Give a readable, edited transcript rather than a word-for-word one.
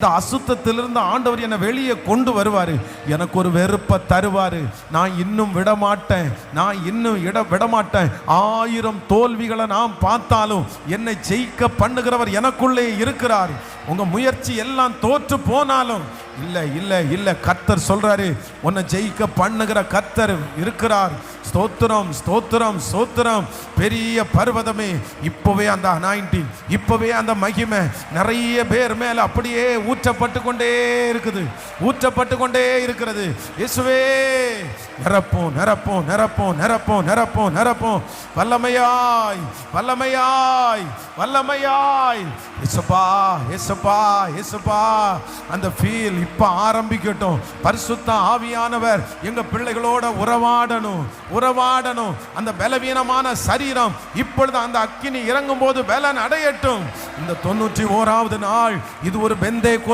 இந்த அசுத்தத்திலிருந்து ஆண்டவர் என்னை வெளியே கொண்டு வருவாரு. எனக்கு ஒரு வெறுப்பை தருவாரு. நான் இன்னும் விடமாட்டேன், நான் இன்னும் விடமாட்டேன். 1000 தோல்விகளை நான் பார்த்தாலும் என்னை ஜெயிக்க பண்ணுகிறவர் எனக்குள்ளே இருக்கிறார். உங்க முயற்சி எல்லாம் தோற்று போனாலும் இல்லை இல்லை இல்லை, கர்த்தர் சொல்றாரு, உன்னை ஜெயிக்க பண்ணுகிற கர்த்தர் இருக்கிறார். ஸ்தோத்திரம் ஸ்தோத்திரம் ஸ்தோத்திரம். பெரிய பர்வதமே, இப்பவே அந்த அனாயிண்டிங், இப்பவே அந்த மகிமை நிறைய பேர் மேல அப்படியே ஊற்றப்பட்டு கொண்டே இருக்குது, ஊற்றப்பட்டு கொண்டே இருக்கிறது. இயேசுவே, நிரப்போம் நிரப்போம் நிரப்போம் நிரப்போம் நிரப்போம் நிரப்போம். வல்லமையாய் வல்லமையாய் வல்லமையாய். இயேசுப்பா இயேசுப்பா இயேசுப்பா. அந்த ஃபீல் இப்ப ஆரம்பிக்கட்டும். பரிசுத்த ஆவியானவர் எங்க பிள்ளைகளோட உறவாடணும் உறவாடணும். அந்த பலவீனமான சரீரம் இப்பொழுது அந்த அக்கினி இறங்கும் போது பலன் அடையட்டும். இந்த 91வது நாள் இது ஒரு பெந்தேகோஸ்தே